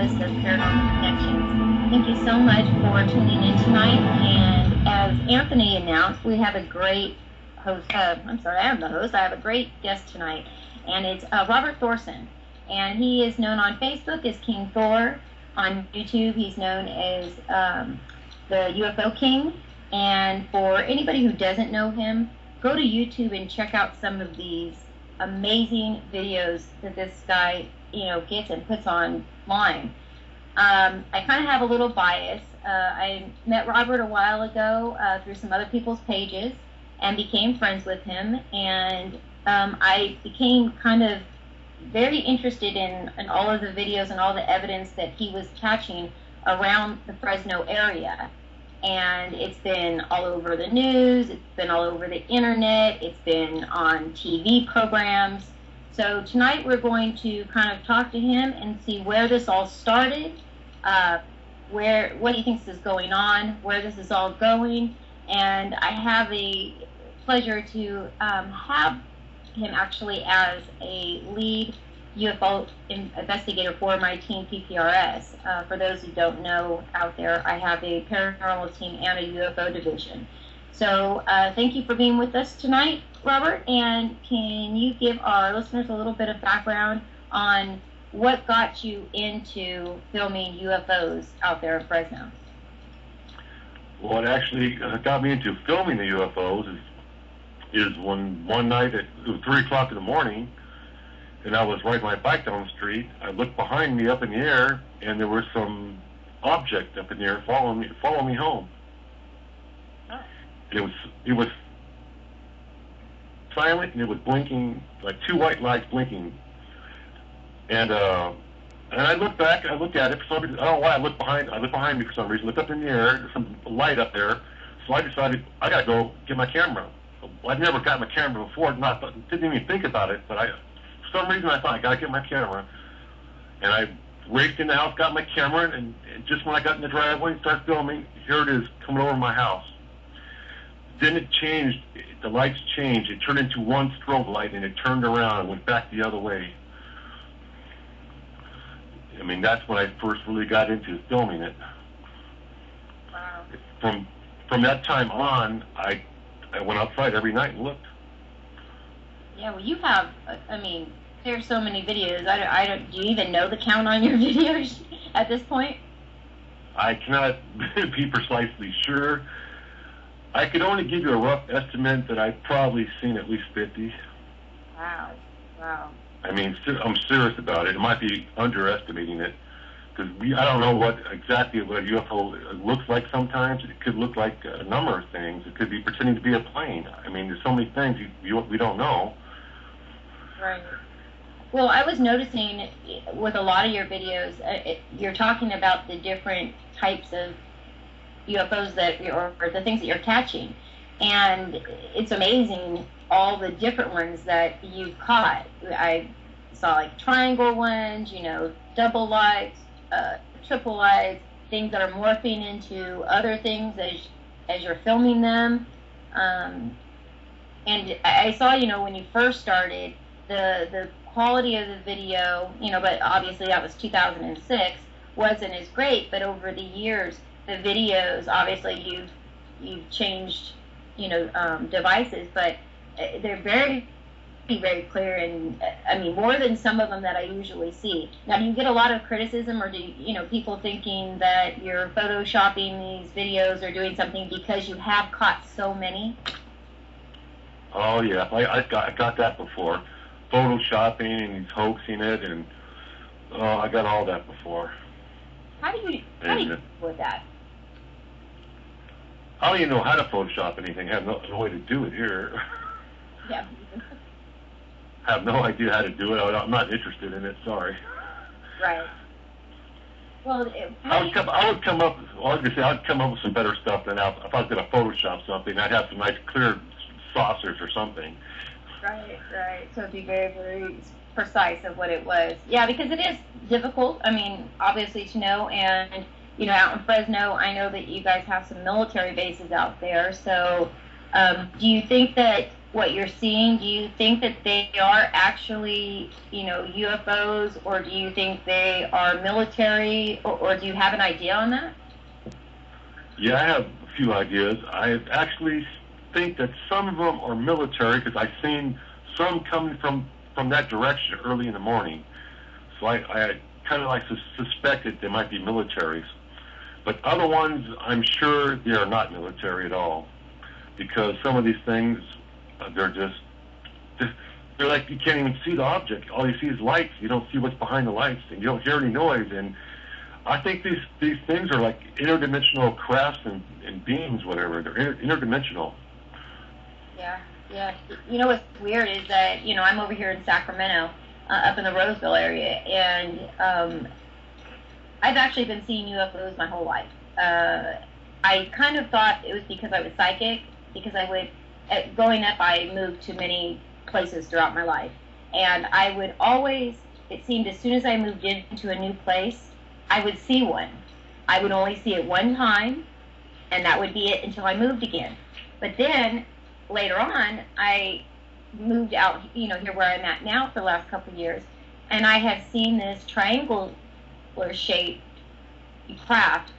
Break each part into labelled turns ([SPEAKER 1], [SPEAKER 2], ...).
[SPEAKER 1] host of Paranormal Connections. Thank you so much for tuning in tonight. And as Anthony announced, we have a great host. I'm sorry, I am the host. I have a great guest tonight, and it's Robert Thorson. And he is known on Facebook as King Thor. On YouTube, he's known as the UFO King. And for anybody who doesn't know him, go to YouTube and check out some of these amazing videos that this guy, gets and puts online. I kind of have a little bias. I met Robert a while ago through some other people's pages and became friends with him, and I became kind of very interested in all of the videos and all the evidence that he was catching around the Fresno area. And it's been all over the news, it's been all over the internet, it's been on TV programs. So tonight we're going to kind of talk to him and see where this all started, what he thinks is going on, where this is all going. And I have the pleasure to have him actually as a lead UFO investigator for my team PPRS. For those who don't know out there, I have a paranormal team and a UFO division. So thank you for being with us tonight, Robert, and can you give our listeners a little bit of background on what got you into filming UFOs out there in Fresno?
[SPEAKER 2] What actually got me into filming the UFOs is when one night it was 3 o'clock in the morning, and I was riding my bike down the street. I looked behind me up in the air, and there was some object up in the air following me home. Oh. It was silent, and it was blinking, like 2 white lights blinking. And I looked back, I looked at it for some reason. I don't know why I looked behind me for some reason. Looked up in the air, there's some light up there. So I decided I gotta go get my camera. I'd never got my camera before, didn't even think about it, but for some reason I thought I gotta get my camera. And I raced in the house, got my camera, and just when I got in the driveway and started filming, here it is coming over my house. Then it changed, the lights changed. It turned into one strobe light, and it turned around and went back the other way. I mean, that's when I first really got into filming it.
[SPEAKER 1] Wow.
[SPEAKER 2] From that time on, I went outside every night and looked.
[SPEAKER 1] Yeah, well, you have, I mean, there's so many videos. Do you even know the count on your videos at this point?
[SPEAKER 2] I cannot be precisely sure. I could only give you a rough estimate that I've probably seen at least 50.
[SPEAKER 1] Wow. Wow.
[SPEAKER 2] I mean, I'm serious about it. It might be underestimating it, because I don't know exactly what a UFO looks like sometimes. It could look like a number of things. It could be pretending to be a plane. I mean, there's so many things we don't know.
[SPEAKER 1] Right. Well, I was noticing with a lot of your videos, you're talking about the different types of UFOs or the things that you're catching. And it's amazing all the different ones that you've caught. I saw like triangle ones, double lights, triple lights, things that are morphing into other things as you're filming them. And I saw, when you first started, the quality of the video, but obviously that was 2006, wasn't as great. But over the years, the videos, obviously you've changed, devices, but they're very, very clear, and I mean more than some of them that I usually see. Now, do you get a lot of criticism, or do people thinking that you're photoshopping these videos or doing something because you have caught so many?
[SPEAKER 2] Oh yeah, I got that before, photoshopping and he's hoaxing it, and I got all that before.
[SPEAKER 1] How do you deal with that?
[SPEAKER 2] I don't even know how to Photoshop anything. I have no way to do it here.
[SPEAKER 1] Yeah.
[SPEAKER 2] I have no idea how to do it. I'm not interested in it. Sorry.
[SPEAKER 1] Right. Well,
[SPEAKER 2] I would come up with some better stuff than that. If I was going to Photoshop something, I'd have some nice clear saucers or something.
[SPEAKER 1] Right. So it'd be very, very precise of what it was. Yeah, because it is difficult. I mean, obviously to know, and out in Fresno, I know that you guys have some military bases out there. So, do you think that what you're seeing? Do you think that they are actually, UFOs, or do you think they are military, or do you have an idea on that?
[SPEAKER 2] Yeah, I have a few ideas. I actually think that some of them are military because I've seen some coming from that direction early in the morning. So I kind of like suspected they might be militaries. But other ones, I'm sure they are not military at all, because some of these things, they're like you can't even see the object. All you see is lights. You don't see what's behind the lights, and you don't hear any noise. And I think these things are like interdimensional crafts and beings, whatever. They're interdimensional.
[SPEAKER 1] Yeah, yeah. What's weird is that, I'm over here in Sacramento, up in the Roseville area, and I've actually been seeing UFOs my whole life. I kind of thought it was because I was psychic, because growing up, I moved to many places throughout my life, and I would always, it seemed as soon as I moved into a new place, I would see one. I would only see it one time, and that would be it until I moved again. But then, later on, I moved out, here where I'm at now for the last couple of years, and I have seen this triangular-shaped craft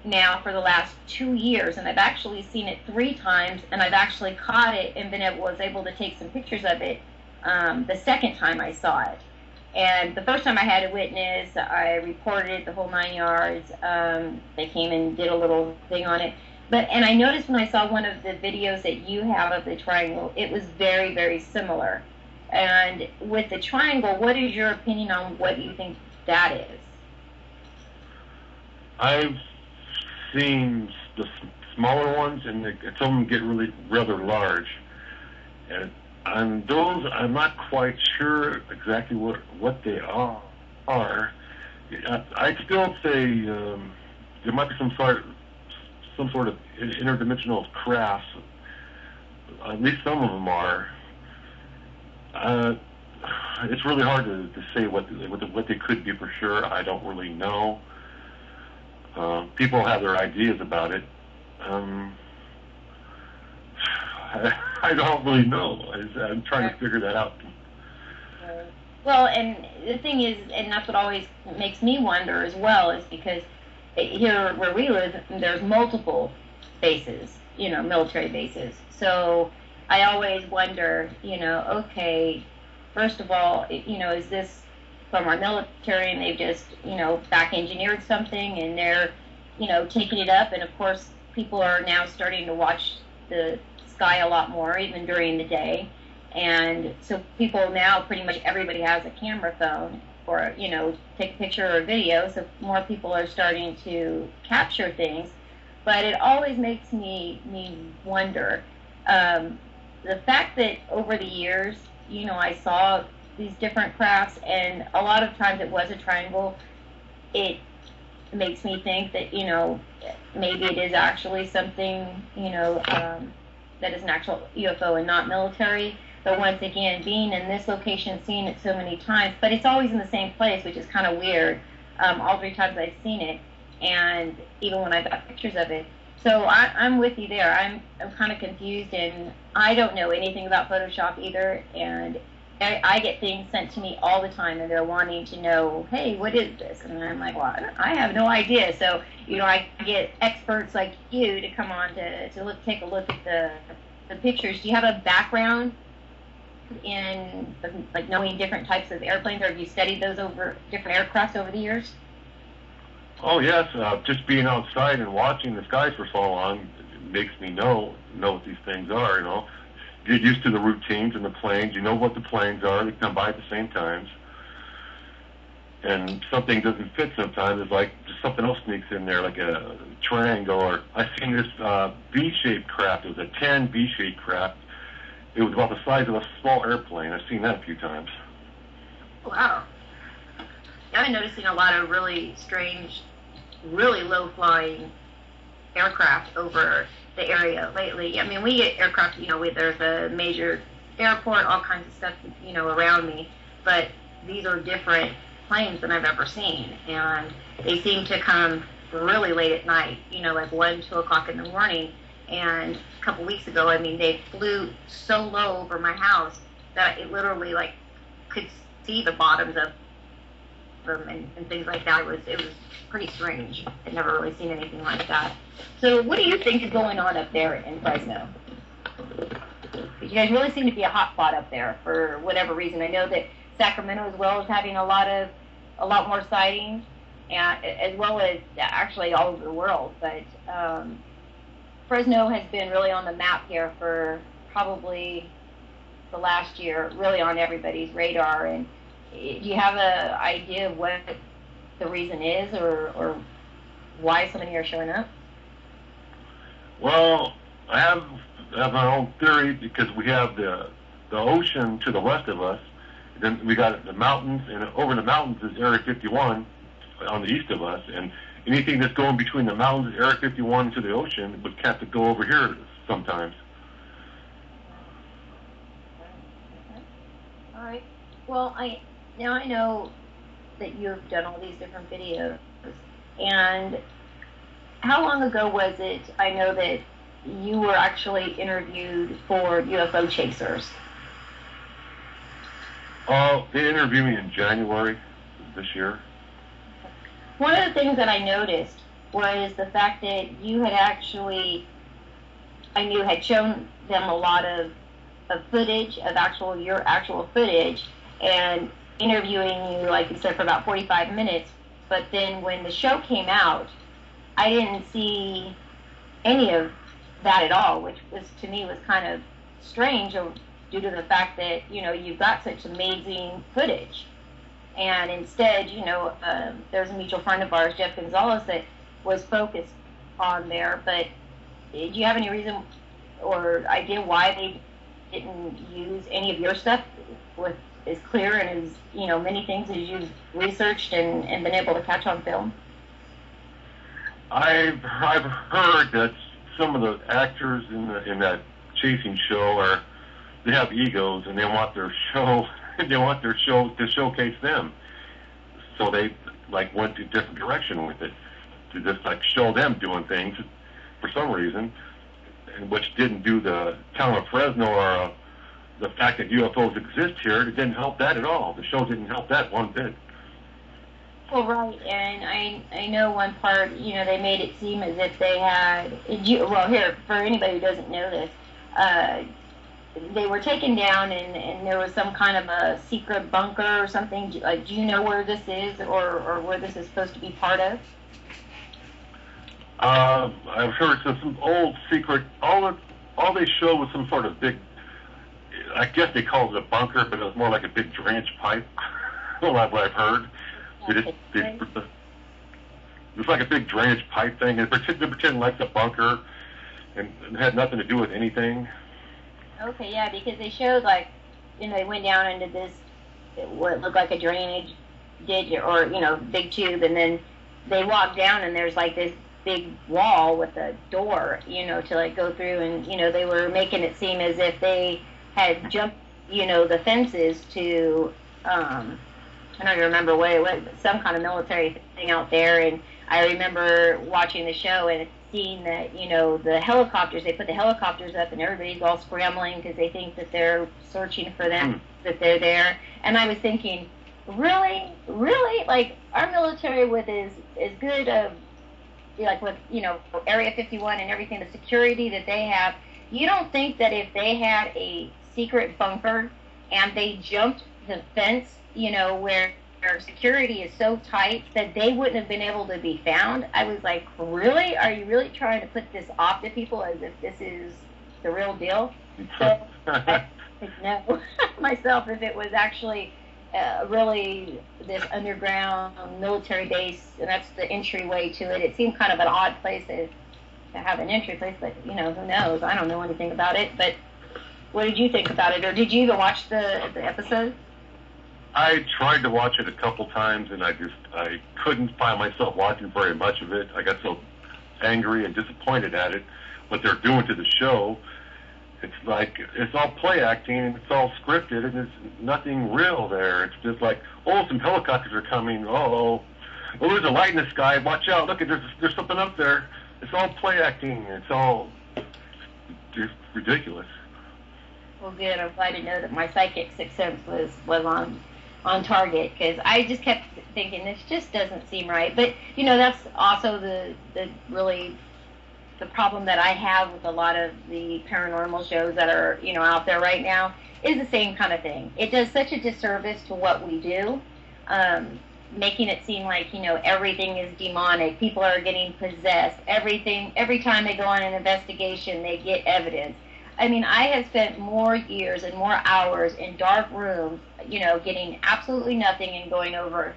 [SPEAKER 1] now for the last 2 years, and I've actually seen it 3 times, and I've actually caught it and was able to take some pictures of it the second time I saw it. And the first time I had a witness, I reported it, the whole 9 yards. They came and did a little thing on it. And I noticed when I saw one of the videos that you have of the triangle, it was very, very similar. And with the triangle, what is your opinion on what you think that is?
[SPEAKER 2] I've seen the smaller ones, and some of them get rather large. And those, I'm not quite sure exactly what they are. I'd still say there might be some sort of interdimensional crafts. At least some of them are. It's really hard to say what they could be for sure. I don't really know. People have their ideas about it. I don't really know. I'm trying to figure that out.
[SPEAKER 1] Well, and the thing is, and that's what always makes me wonder as well, is because here where we live, there's multiple bases, military bases. So I always wonder, okay, first of all, is this from our military and they've just, back engineered something and they're, taking it up. And of course, people are now starting to watch the sky a lot more, even during the day. And so people now, pretty much everybody has a camera phone or, take a picture or a video. So more people are starting to capture things. But it always makes me wonder, the fact that over the years, I saw these different crafts, and a lot of times it was a triangle. It makes me think that, maybe it is actually something, that is an actual UFO and not military. But once again, being in this location, seeing it so many times, but it's always in the same place, which is kind of weird. All 3 times I've seen it, and even when I've got pictures of it. So I'm with you there. I'm kind of confused, and I don't know anything about Photoshop either, and I get things sent to me all the time, and they're wanting to know, hey, what is this? And I'm like, well, I have no idea. So, I get experts like you to come on to take a look at the pictures. Do you have a background in, like, knowing different types of airplanes, or have you studied those over different aircrafts over the years?
[SPEAKER 2] Oh, yes. Just being outside and watching the skies for so long makes me know what these things are, Get used to the routines and the planes. You know what the planes are. They come by at the same times. And something doesn't fit sometimes. It's like just something else sneaks in there, like a triangle. Or I've seen this V-shaped craft. It was a tan V-shaped craft. It was about the size of a small airplane. I've seen that a few times.
[SPEAKER 1] Wow. I've been noticing a lot of really strange, really low-flying aircraft over the area lately. I mean, we get aircraft, there's a major airport, all kinds of stuff, around me, but these are different planes than I've ever seen, and they seem to come really late at night, like 1, 2 o'clock in the morning, And a couple weeks ago, I mean, they flew so low over my house that it literally like could see the bottoms of them and things like that. It was pretty strange. I'd never really seen anything like that. So what do you think is going on up there in Fresno? You guys really seem to be a hot spot up there for whatever reason. I know that Sacramento as well is having a lot more sightings, and as well as actually all over the world. But Fresno has been really on the map here for probably the last year, really on everybody's radar. And do you have an idea of what the reason is, or why so many are showing up?
[SPEAKER 2] Well, I have my own theory, because we have the ocean to the west of us, then we got the mountains, and over the mountains is Area 51 on the east of us, and anything that's going between the mountains, Area 51, to the ocean would have to go over here sometimes.
[SPEAKER 1] All right. Well, I know that you've done all these different videos, and how long ago was it? I know that you were actually interviewed for UFO Chasers.
[SPEAKER 2] They interviewed me in January this year.
[SPEAKER 1] One of the things that I noticed was the fact that you had actually, I knew, had shown them a lot of footage of your actual footage, and interviewing you, like you said, for about 45 minutes. But then when the show came out, I didn't see any of that at all, which was, to me, was kind of strange due to the fact that, you've got such amazing footage. And instead, there's a mutual friend of ours, Jeff Gonzalez, that was focused on there. But do you have any reason or idea why they didn't use any of your stuff with as clear and as, many things as you've researched and been able to catch on film?
[SPEAKER 2] I've heard that some of the actors in that chasing show they have egos, and they want their show to showcase them. So they went a different direction with it, to just show them doing things for some reason, and which didn't do the town of Fresno or the fact that UFOs exist here. It didn't help that at all. The show didn't help that one bit.
[SPEAKER 1] Well, right, and I know one part, they made it seem as if they had, well, here, for anybody who doesn't know this, they were taken down, and there was some kind of a secret bunker or something. Do you know where this is, or where this is supposed to be part of?
[SPEAKER 2] I've heard some old secret, all they showed was some sort of big, I guess they called it a bunker, but it was more like a big drainage pipe. Well, that's what I've heard.
[SPEAKER 1] Okay.
[SPEAKER 2] It was like a big drainage pipe thing, and pretend like a bunker, and it had nothing to do with anything.
[SPEAKER 1] Okay, yeah, because they showed, they went down into this, what looked like a drainage ditch, or, big tube, and then they walked down, and there's, this big wall with a door, to, go through, and, they were making it seem as if they had jumped, the fences to, I don't even remember what it was, but some kind of military thing out there. And I remember watching the show and seeing that, the helicopters, they put the helicopters up and everybody's all scrambling because they think that they're searching for them, that they're there. And I was thinking, really? Our military with as good of, with, Area 51 and everything, the security that they have, you don't think that if they had a secret bunker and they jumped the fence, where security is so tight that they wouldn't have been able to be found? I was like, really? Are you really trying to put this off to people as if this is the real deal? So I didn't know myself if it was actually really this underground military base, and that's the entryway to it. It seemed kind of an odd place to have an entry place, but, who knows? I don't know anything about it. But what did you think about it, or did you even watch the episode?
[SPEAKER 2] I tried to watch it a couple times, and I couldn't find myself watching very much of it. I got so angry and disappointed at it, what they're doing to the show. It's all play acting, and it's all scripted, and there's nothing real there. It's just some helicopters are coming. Oh, there's a light in the sky. Watch out! Look, there's something up there. It's all play acting. It's all just ridiculous.
[SPEAKER 1] Well, good. I'm glad to know that my psychic sixth sense was on target, because I just kept thinking this just doesn't seem right. But that's also the really the problem that I have with a lot of the paranormal shows that are out there right now is the same kind of thing. It does such a disservice to what we do, making it seem like everything is demonic. People are getting possessed. Every time they go on an investigation, they get evidence. I mean, I have spent more years and more hours in dark rooms, getting absolutely nothing and going over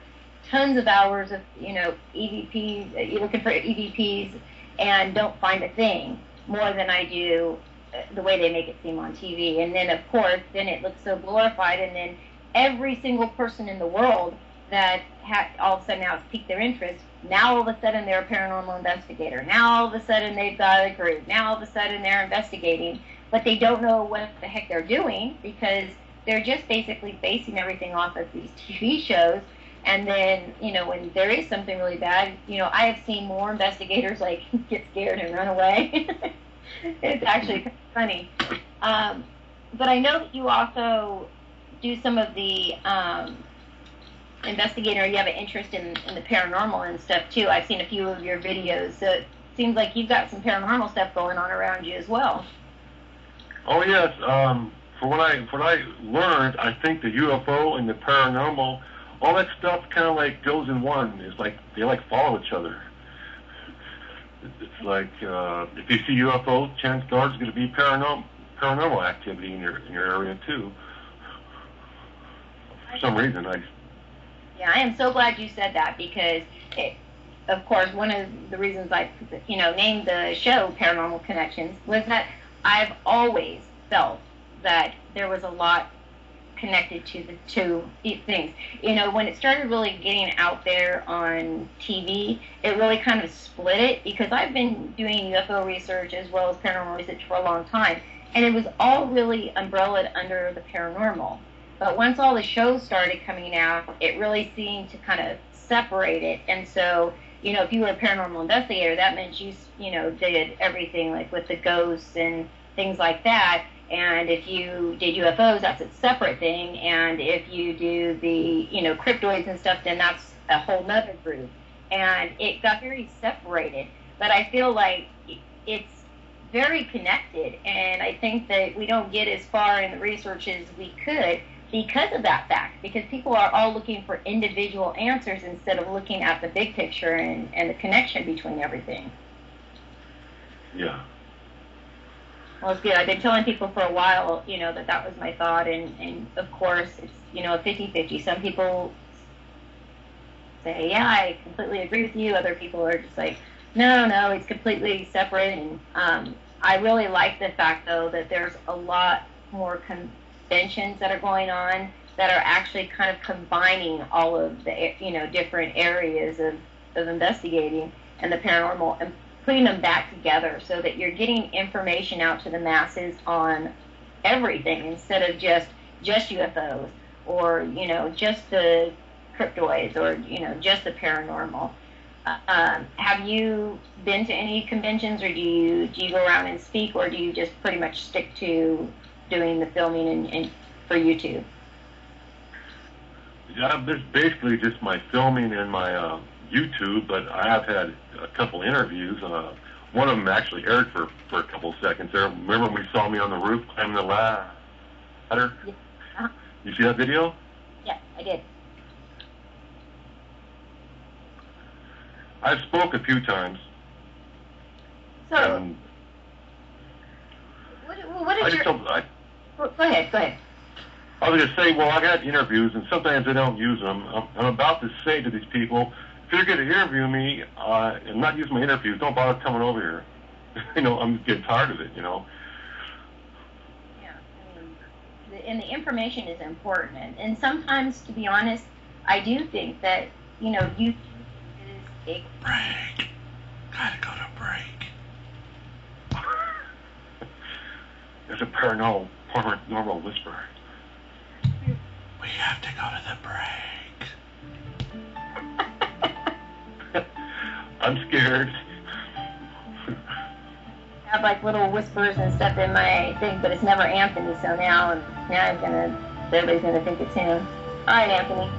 [SPEAKER 1] tons of hours of, EVPs, looking for EVPs, and don't find a thing, more than I do the way they make it seem on TV. And then, of course, then it looks so glorified, and then every single person in the world that all of a sudden now it's piqued their interest, now all of a sudden they're a paranormal investigator. Now all of a sudden they've got a group. Now all of a sudden they're investigating. But they don't know what the heck they're doing, because they're just basically basing everything off of these TV shows. And then, when there is something really bad, I have seen more investigators get scared and run away. It's actually kind of funny. But I know that you also do some of the investigating, or you have an interest in the paranormal and stuff too. I've seen a few of your videos, so it seems like you've got some paranormal stuff going on around you as well.
[SPEAKER 2] Oh yes, from what I learned, I think the UFO and the paranormal, all that stuff kind of goes in one. It's like they follow each other. It's like if you see UFO, chances are there's going to be paranormal activity in your area too. For some reason,
[SPEAKER 1] Yeah, I am so glad you said that, because of course, one of the reasons I named the show Paranormal Connections was that I've always felt that there was a lot connected to the two things. When it started really getting out there on TV, it really kind of split it, because I've been doing UFO research as well as paranormal research for a long time, and it was all really umbrellaed under the paranormal. But once all the shows started coming out, it really seemed to kind of separate it. And so, if you were a paranormal investigator, that meant you did everything with the ghosts and things like that. And if you did UFOs, that's a separate thing. And if you do the, cryptoids and stuff, then that's a whole nother group. And it got very separated. But I feel like it's very connected. And I think that we don't get as far in the research as we could because of that fact. Because people are all looking for individual answers instead of looking at the big picture and the connection between everything.
[SPEAKER 2] Yeah.
[SPEAKER 1] Well, it's good. I've been telling people for a while, that was my thought, and of course, it's, a 50-50. Some people say, yeah, I completely agree with you. Other people are just like, no, it's completely separate. And I really like the fact, though, that there's a lot more conventions that are going on that are actually kind of combining all of the, different areas of investigating and the paranormal, and putting them back together so that you're getting information out to the masses on everything, instead of just UFOs, or just the cryptoids, or just the paranormal. Have you been to any conventions, or do you go around and speak, or do you just pretty much stick to doing the filming and for YouTube?
[SPEAKER 2] Yeah, there's basically just my filming and my YouTube, but I have had a couple interviews. One of them actually aired for a couple seconds there. Remember when we saw me on the roof climbing the ladder? Yeah. Uh-huh. You see that video?
[SPEAKER 1] Yeah, I did.
[SPEAKER 2] I've spoke a few times.
[SPEAKER 1] So, what is your... Go ahead.
[SPEAKER 2] I was going to say, well, I've had interviews, and sometimes I don't use them. I'm about to say to these people, if you're going to interview me and not use my interviews, don't bother coming over here. I'm getting tired of it,
[SPEAKER 1] Yeah, and the information is important. And sometimes, to be honest, I do think that, YouTube is a...
[SPEAKER 3] Break. Gotta go to break.
[SPEAKER 2] There's a paranormal whisper.
[SPEAKER 3] We have to go to the break.
[SPEAKER 2] I'm scared.
[SPEAKER 1] have like little whispers and stuff in my thing, but it's never Anthony. So now everybody's gonna think it's him. All right, Anthony.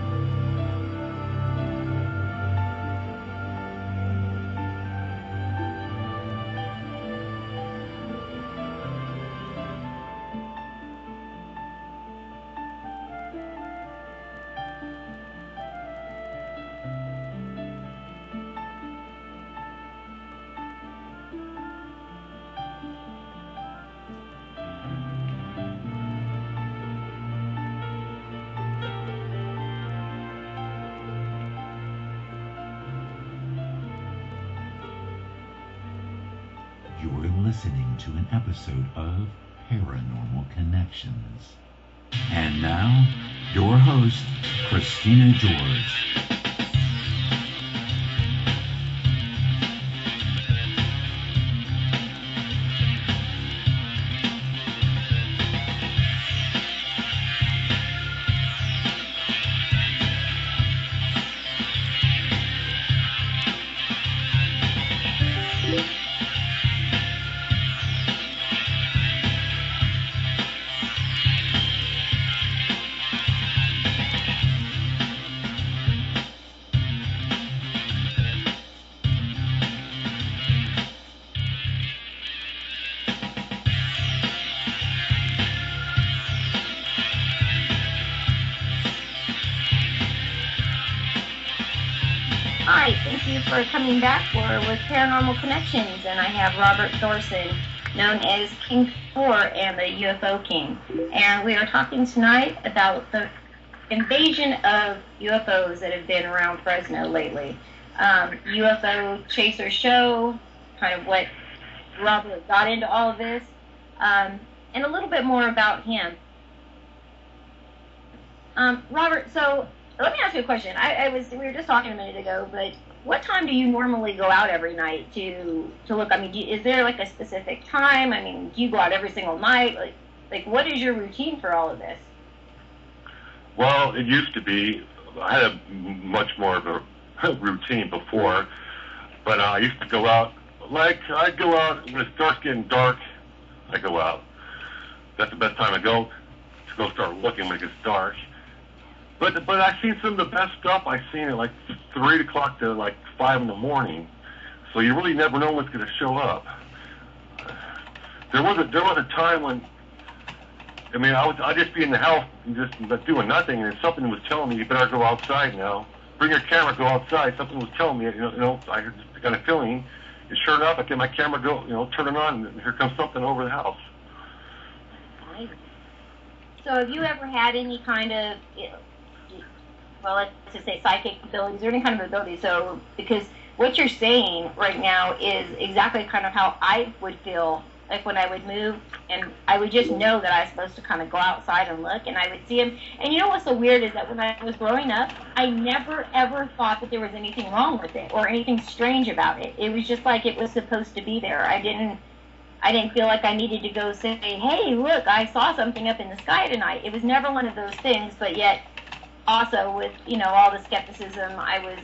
[SPEAKER 4] You're listening to an episode of Paranormal Connections. And now, your host, Christina George.
[SPEAKER 1] Hi, thank you for coming back. We're with Paranormal Connections, and I have Robert Thorson, known as King 4 and the UFO King. And we are talking tonight about the invasion of UFOs that have been around Fresno lately. UFO Chaser Show, kind of what Robert got into all of this, and a little bit more about him. Robert, so let me ask you a question. We were just talking a minute ago, but what time do you normally go out every night to look? I mean, is there like a specific time? I mean, do you go out every single night? Like what is your routine for all of this?
[SPEAKER 2] Well, it used to be. I had a much more of a routine before, but I used to go out. Like I'd go out when it starts getting dark. I go out. That's the best time to go start looking when it gets dark. But I've seen some of the best stuff. I've seen at like 3 o'clock to like 5 in the morning. So you really never know what's going to show up. There was a time when, I mean, I'd just be in the house and just doing nothing, and something was telling me, you better go outside now. Bring your camera, go outside. Something was telling me, I had this kind of feeling. And sure enough, I get my camera, turn it on, and here comes something over the house.
[SPEAKER 1] Right. So have you ever had any kind of, well, let's just say psychic abilities or any kind of ability? So, because what you're saying right now is exactly kind of how I would feel like when I would move, and I would just know that I was supposed to kind of go outside and look, and I would see him. And you know what's so weird is that when I was growing up, I never ever thought that there was anything wrong with it or anything strange about it. It was just like it was supposed to be there. I didn't feel like I needed to go say, hey, look, I saw something up in the sky tonight. It was never one of those things, but yet also with, all the skepticism I was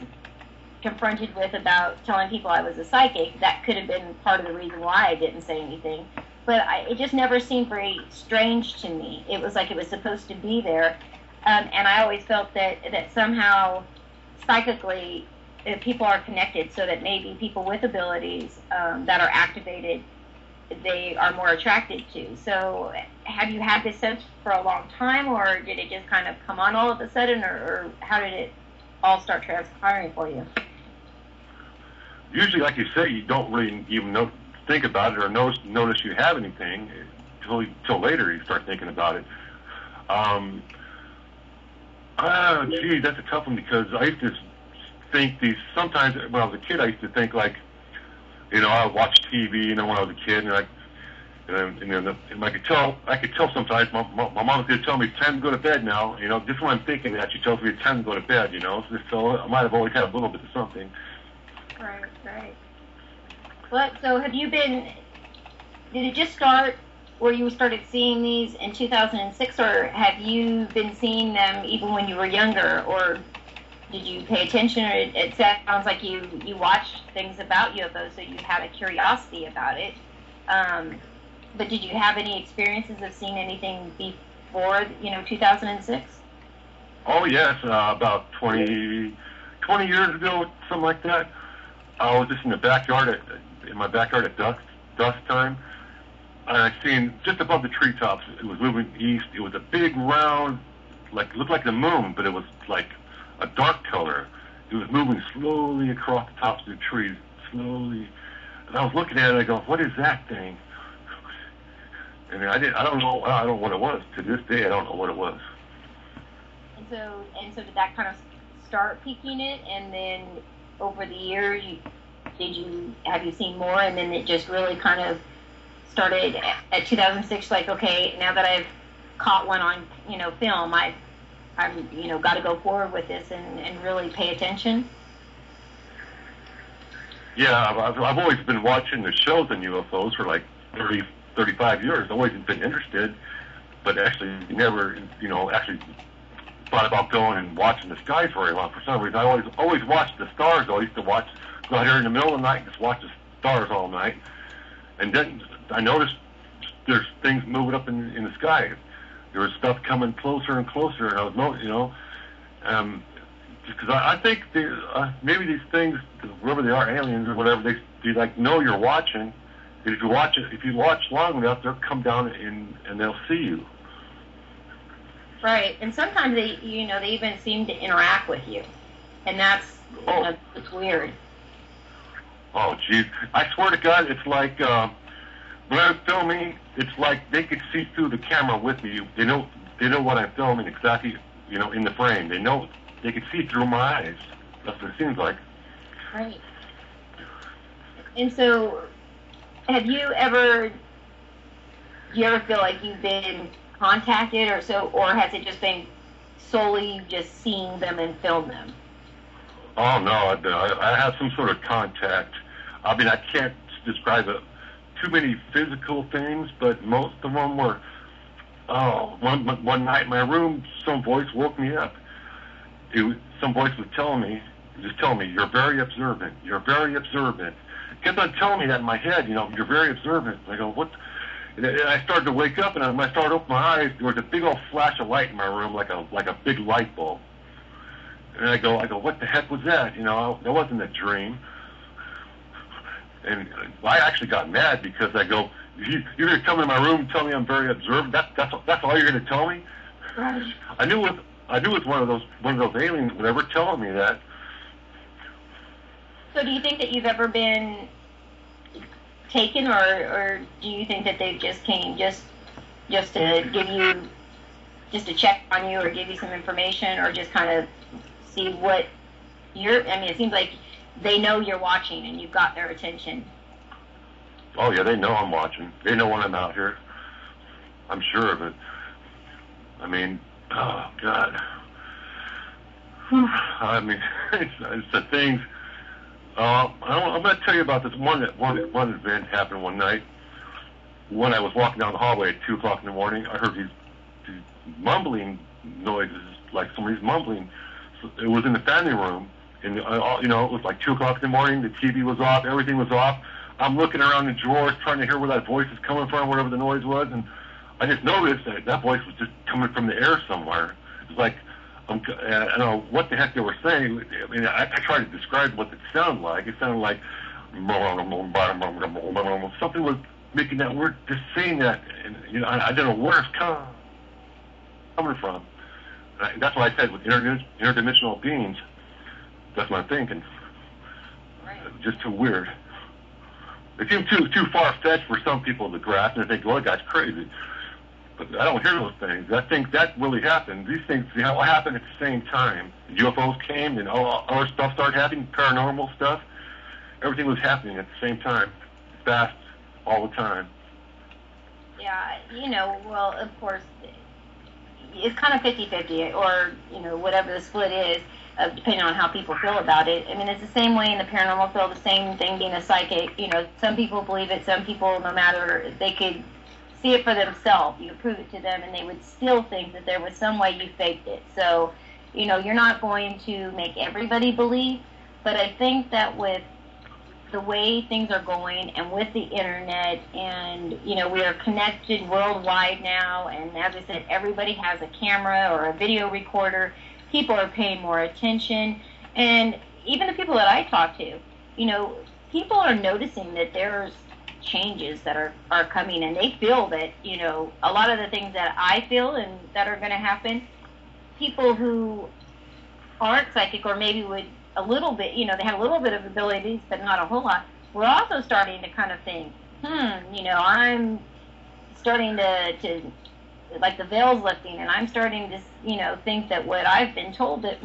[SPEAKER 1] confronted with about telling people I was a psychic, that could have been part of the reason why I didn't say anything. But it just never seemed very strange to me. It was like it was supposed to be there. And I always felt that somehow psychically people are connected, so that maybe people with abilities that are activated, they are more attracted to. So have you had this sense for a long time, or did it just kind of come on all of a sudden, or how did it all start transpiring for you?
[SPEAKER 2] Usually, like you say, you don't really even think about it or notice you have anything until later you start thinking about it. Gee, that's a tough one, because I used to think sometimes when I was a kid, I used to think like, I would watch TV, when I was a kid, and I could tell sometimes my mom would tell me it's time to go to bed now. Just when I'm thinking that, she tells me it's time to go to bed. So I might have always had a little bit of something.
[SPEAKER 1] Right. So did it just start where you started seeing these in 2006, or have you been seeing them even when you were younger, or did you pay attention? Or it sounds like you watched things about UFOs, so you had a curiosity about it. But did you have any experiences of seeing anything before, 2006?
[SPEAKER 2] Oh, yes, about 20 years ago, something like that. I was just in my backyard at dusk time, and I seen just above the treetops, it was moving east. It was a big round, it looked like the moon, but it was like a dark color. It was moving slowly across the tops of the trees, slowly. And I was looking at it, and I go, what is that thing? And I don't know what it was. To this day, I don't know what it was.
[SPEAKER 1] And so did that kind of start piquing it, and then over the years, have you seen more, and then it just really kind of started at 2006, like, okay, now that I've caught one on, film, I'm got to go forward with this and really pay attention?
[SPEAKER 2] Yeah, I've always been watching the shows on UFOs for like 35 years. I've always been interested, but actually never, actually thought about going and watching the skies very long. For some reason, I always watched the stars. I used to go out here in the middle of the night and just watch the stars all night. And then I noticed there's things moving up in the sky. There was stuff coming closer and closer, and I was, just because I think maybe these things, whoever they are, aliens or whatever, they like know you're watching. And if you watch long enough, they'll come down and they'll see you.
[SPEAKER 1] Right, and sometimes they even seem to interact with you, and that's it's weird.
[SPEAKER 2] Oh, geez, I swear to God, it's like when I'm filming, it's like they could see through the camera with me. They know what I'm filming exactly, in the frame. They could see through my eyes. That's what it seems like.
[SPEAKER 1] Right. And so, do you ever feel like you've been contacted or has it just been solely just seeing them and film them?
[SPEAKER 2] Oh no, I have some sort of contact. I mean, I can't describe too many physical things, but most of them were. One night in my room, some voice woke me up. Some voice was telling me, you're very observant. You're very observant. It kept on telling me that in my head, you're very observant. I go, what? And I started to wake up, and when I started to open my eyes, there was a big old flash of light in my room, like a big light bulb. And I go, what the heck was that? That wasn't a dream. And I actually got mad because I go, you're going to come in my room and tell me I'm very observant? That's all you're going to tell me?
[SPEAKER 1] Right.
[SPEAKER 2] I knew it was one of those aliens would ever tell me that.
[SPEAKER 1] So do you think that you've ever been taken, or do you think that they just came just to give you, just to check on you or give you some information or just kind of see what it seems like they know you're watching and you've got their attention.
[SPEAKER 2] Oh yeah, they know I'm watching. They know when I'm out here. I'm sure of it. I mean, oh God. I mean, it's the things. I'm going to tell you about this one event happened one night when I was walking down the hallway at 2 o'clock in the morning. I heard these mumbling noises, like somebody's mumbling. So it was in the family room, and it was like 2 o'clock in the morning. The TV was off, everything was off. I'm looking around the drawers trying to hear where that voice is coming from, whatever the noise was, and I just noticed that voice was just coming from the air somewhere. It was like, I don't know what the heck they were saying. I mean, I tried to describe what it sounded like. It sounded like something was making that word, just saying that, and I don't know where it's coming from. That's why I said with interdimensional beings. That's what I'm thinking.
[SPEAKER 1] Right.
[SPEAKER 2] Just too weird. It seems too far-fetched for some people to grasp, and they think, well, that guy's crazy. But I don't hear those things. I think that really happened. These things all happened at the same time. UFOs came, and all other stuff started happening, paranormal stuff. Everything was happening at the same time, fast, all the time.
[SPEAKER 1] Yeah, well, of course, it's kind of 50-50, or, whatever the split is, depending on how people feel about it. I mean, it's the same way in the paranormal field, the same thing being a psychic. Some people believe it, some people, no matter, they could see it for themselves. You prove it to them, and they would still think that there was some way you faked it. So, you're not going to make everybody believe, but I think that with the way things are going, and with the internet, and we are connected worldwide now, and as I said, everybody has a camera or a video recorder. People are paying more attention, and even the people that I talk to, people are noticing that there's changes that are coming, and they feel that a lot of the things that I feel and that are going to happen, people who aren't psychic, or maybe would a little bit, they have a little bit of abilities, but not a whole lot. We're also starting to kind of think, I'm starting to like the veil's lifting, and I'm starting to, think that what I've been told that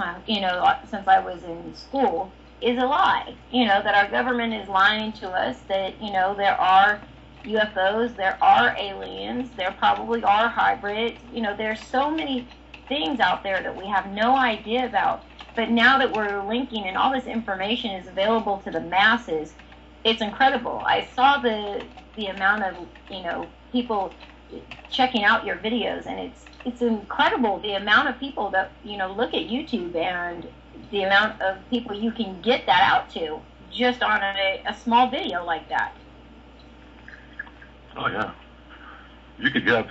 [SPEAKER 1] since I was in school is a lie. That our government is lying to us, that, there are UFOs, there are aliens, there probably are hybrids. There's so many things out there that we have no idea about. But now that we're linking and all this information is available to the masses, it's incredible. I saw the amount of, people checking out your videos, and it's incredible the amount of people that, look at YouTube, and the amount of people you can get that out to just on a small video like that.
[SPEAKER 2] Oh yeah, you could have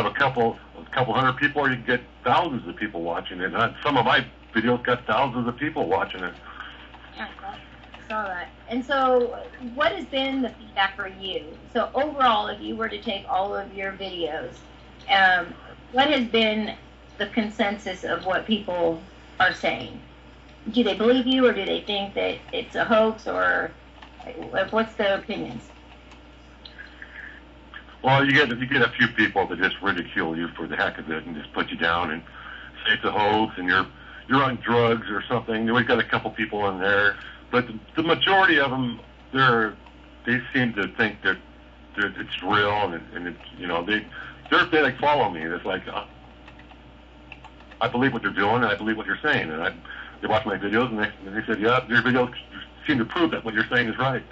[SPEAKER 2] a couple hundred people, or you could get thousands of people watching it. Some of my videos got thousands of people watching it.
[SPEAKER 1] Yeah, I saw that. And so, what has been the feedback for you? So overall, if you were to take all of your videos, what has been the consensus of what people are saying? Do they believe you, or do they think that it's a hoax, or what's their opinions?
[SPEAKER 2] Well, you get a few people that just ridicule you for the heck of it and just put you down and say it's a hoax and you're on drugs or something. We've got a couple people in there, but the majority of them, they seem to think that it's real, and it's, they like follow me. It's like, I believe what you're doing, and I believe what you're saying, and they watch my videos, and they said, yeah, your videos seem to prove that what you're saying is right.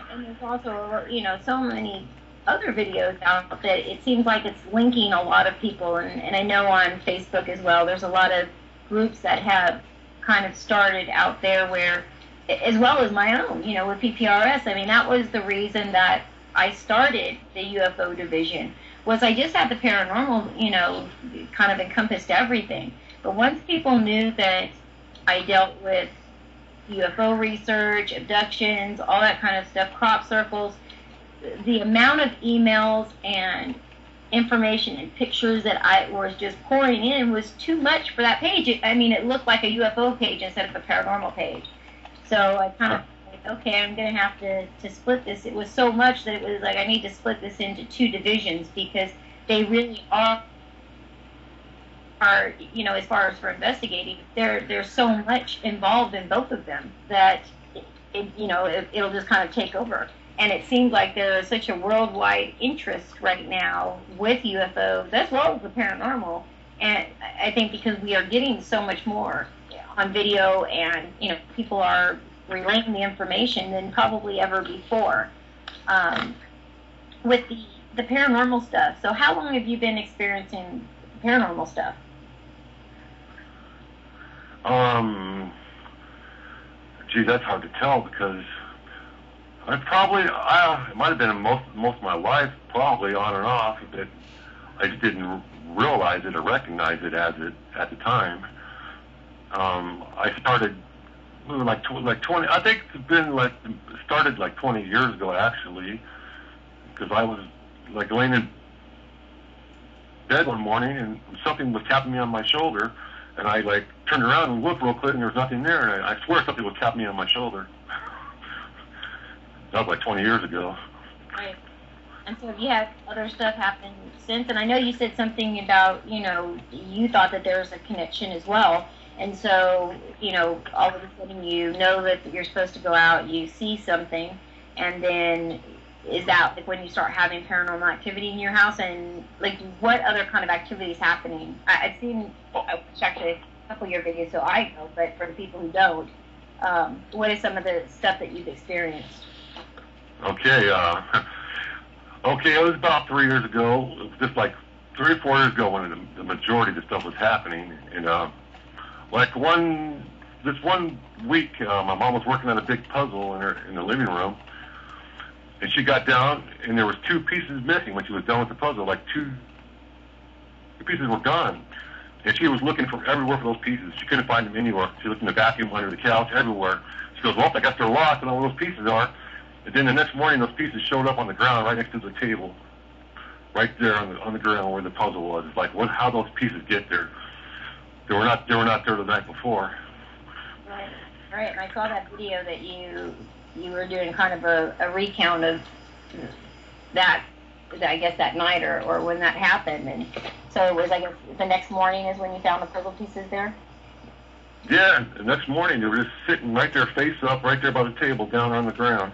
[SPEAKER 1] And there's also, so many other videos out that it seems like it's linking a lot of people, and I know on Facebook as well, there's a lot of groups that have kind of started out there where, as well as my own, with PPRS. I mean, that was the reason that I started the UFO division, was I just had the paranormal, kind of encompassed everything. But once people knew that I dealt with UFO research, abductions, all that kind of stuff, crop circles, the amount of emails and information and pictures that I was just pouring in was too much for that page. It looked like a UFO page instead of a paranormal page. So I kind of like, okay, I'm going to have to split this. It was so much that it was like I need to split this into two divisions, because they really are, as far as for investigating, there's so much involved in both of them that it'll just kind of take over. And it seems like there is such a worldwide interest right now with UFOs as well as the paranormal. And I think because we are getting so much more on video, and people are relaying the information than probably ever before with the paranormal stuff. So how long have you been experiencing paranormal stuff?
[SPEAKER 2] Gee, that's hard to tell, because it might have been most of my life, probably on and off, that I just didn't realize it or recognize it at the time. I started like 20. I think it's been started 20 years ago, actually, because I was laying in bed one morning and something was tapping me on my shoulder, and I turned around and looked real quick, and there was nothing there, and I swear something was tapping me on my shoulder. That was 20 years ago.
[SPEAKER 1] Right. And so have you had other stuff happen since? And I know you said something about, you thought that there was a connection as well. And so, all of a sudden you know that you're supposed to go out, you see something, and then is that when you start having paranormal activity in your house? And what other kind of activity is happening? I've seen, I watched actually a couple of your videos, so I know, but for the people who don't, what is some of the stuff that you've experienced?
[SPEAKER 2] Okay, it was about 3 years ago. It was just 3 or 4 years ago when the majority of the stuff was happening. And one this one week, my mom was working on a big puzzle in the living room, and she got down, and there was 2 pieces missing when she was done with the puzzle. Like two pieces were gone, and she was looking for everywhere for those pieces. She couldn't find them anywhere. She looked in the vacuum, under the couch, everywhere. She goes, well, I guess they're lost, and all those pieces are. And then the next morning, those pieces showed up on the ground right next to the table, right there on the ground where the puzzle was. It's like, how those pieces get there? They were not there the night before.
[SPEAKER 1] Right. And I saw that video that you were doing kind of a recount of that, I guess, that night or when that happened. And so it was, I guess, the next morning is when you found the puzzle pieces there?
[SPEAKER 2] Yeah, the next morning they were just sitting right there, face up, right there by the table, down on the ground.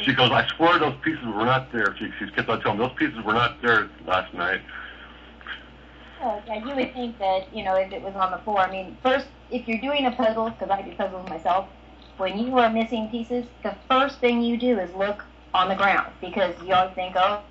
[SPEAKER 2] She goes, I swear those pieces were not there. She kept on telling me, those pieces were not there last night.
[SPEAKER 1] Oh, yeah, you would think that, if it was on the floor. I mean, first, if you're doing a puzzle, because I do puzzles myself, when you are missing pieces, the first thing you do is look on the ground, because you always think, oh,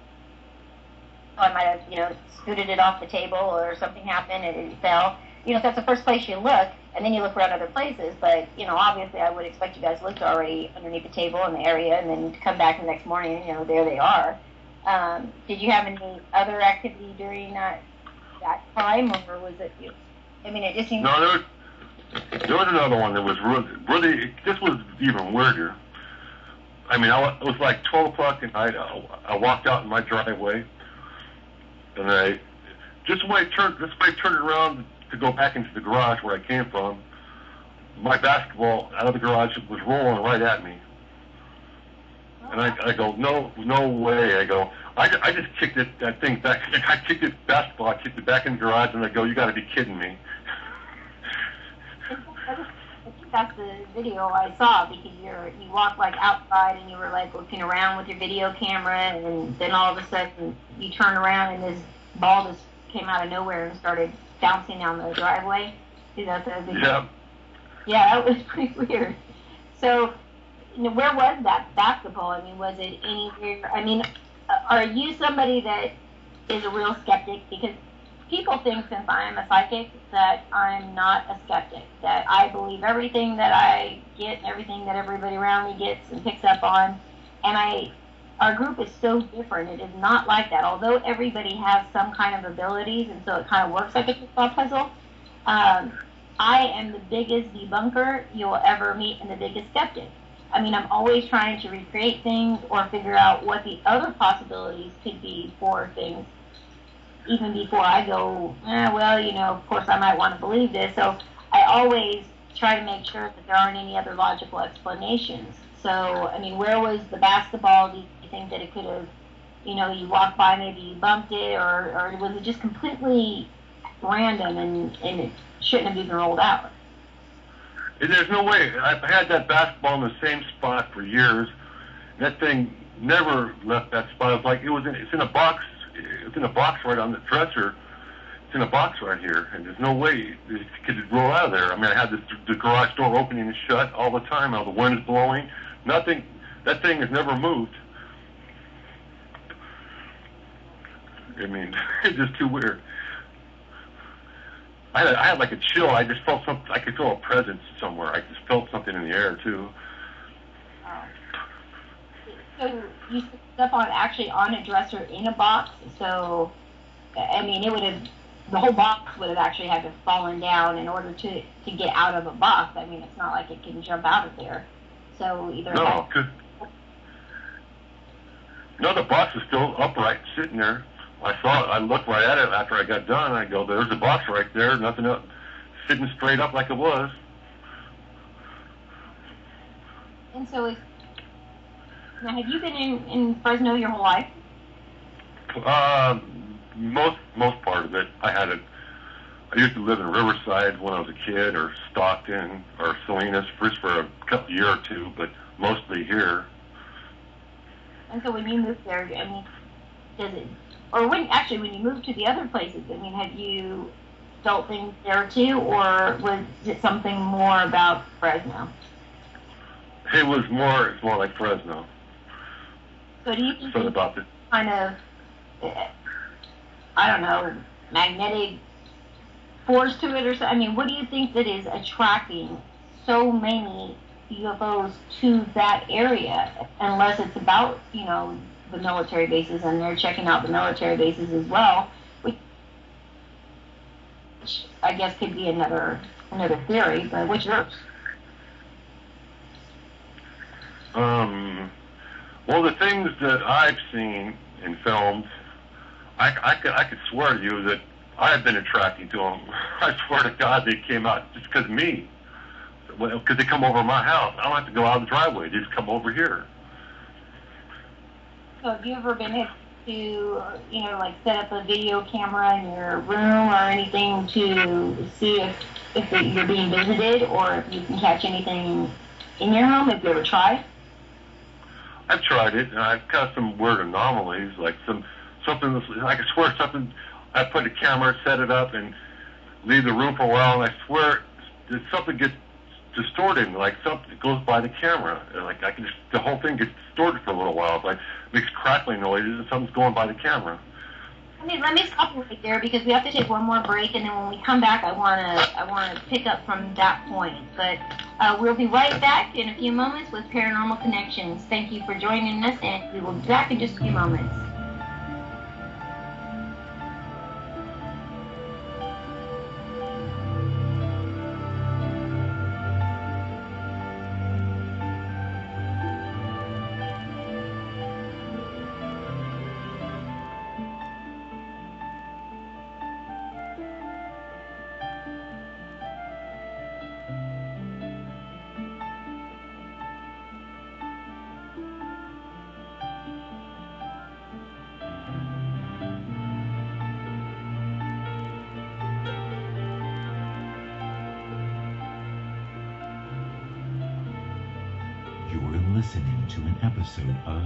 [SPEAKER 1] I might have, scooted it off the table or something happened and it fell. So that's the first place you look, and then you look around other places. But, obviously I would expect you guys looked already underneath the table in the area, and then to come back the next morning, there they are. Did you have any other activity during that time, or was it you? I mean, it just seems...
[SPEAKER 2] No, there was another one that was really, this was even weirder. I mean, it was like 12 o'clock at night. I walked out in my driveway, and just when I turned around to go back into the garage where I came from, my basketball out of the garage was rolling right at me. And I go, no way. I go, I just kicked that thing back. I kicked it basketball. I kicked it back in the garage, and I go, you got to be kidding me.
[SPEAKER 1] I think that's the video I saw, because you walked like outside and you were like looking around with your video camera, and then all of a sudden you turn around and this ball just came out of nowhere and started bouncing down the driveway. Is that the video?
[SPEAKER 2] Yeah.
[SPEAKER 1] Yeah, that was pretty weird. So, where was that basketball? I mean, was it anywhere? I mean, are you somebody that is a real skeptic? Because people think, since I am a psychic, that I'm not a skeptic, that I believe everything that I get and everything that everybody around me gets and picks up on. And our group is so different. It is not like that. Although everybody has some kind of abilities, and so it kind of works like a jigsaw puzzle, I am the biggest debunker you'll ever meet and the biggest skeptic. I mean, I'm always trying to recreate things or figure out what the other possibilities could be for things, even before I go, of course I might want to believe this. So I always try to make sure that there aren't any other logical explanations. So, I mean, where was the basketball? Do you think that it could have, you walked by, maybe you bumped it, or was it just completely random and it shouldn't have even rolled out?
[SPEAKER 2] There's no way. I've had that basketball in the same spot for years. That thing never left that spot. It was like it's in a box. It's in a box right on the dresser. It's in a box right here, and there's no way it could roll out of there. I mean, I had the garage door opening and shut all the time. All the wind is blowing. Nothing. That thing has never moved. I mean, it's just too weird. I had like a chill. I just felt something. I could feel a presence somewhere. I just felt something in the air too.
[SPEAKER 1] So you set up on a dresser in a box. So, I mean, the whole box would have actually had to have fallen down in order to get out of a box. I mean, it's not like it can jump out of there. So either
[SPEAKER 2] no, the box is still upright, sitting there. I saw it. I looked right at it after I got done. I go, there's a box right there. Nothing else, sitting straight up like it was.
[SPEAKER 1] And so, now, have you been in Fresno your whole life?
[SPEAKER 2] Most part of it. I used to live in Riverside when I was a kid, or Stockton, or Salinas, first for a year or two, but mostly here.
[SPEAKER 1] And so when you moved there, I mean, when you moved to the other places, I mean, have you felt things there too, or was it something more about Fresno?
[SPEAKER 2] It's more like Fresno.
[SPEAKER 1] So do you think
[SPEAKER 2] it's about the
[SPEAKER 1] kind of, I don't know, magnetic force to it, or so? I mean, what do you think that is attracting so many UFOs to that area? Unless it's about, the military bases, and they're checking out the military bases as well, which I guess could be another theory. But what's yours?
[SPEAKER 2] Well, the things that I've seen in films, I could swear to you that I've been attracting to them. I swear to God, they came out just because of me. Because they come over my house. I don't have to go out the driveway. They just come over here.
[SPEAKER 1] So have you ever been able to, like set up a video camera in your room or anything to see if you're being visited, or if you can catch anything in your home? Have you ever tried?
[SPEAKER 2] I've tried it, and I've got some weird anomalies, like something. I can swear something. I put a camera, set it up, and leave the room for a while, and I swear that something gets distorted, like something goes by the camera. Like the whole thing gets distorted for a little while. It's like makes crackling noises, and something's going by the camera.
[SPEAKER 1] Let me stop right there, because we have to take one more break, and then when we come back, I want to pick up from that point. But we'll be right back in a few moments with Paranormal Connections. Thank you for joining us, and we will be back in just a few moments.
[SPEAKER 4] Listening to an episode of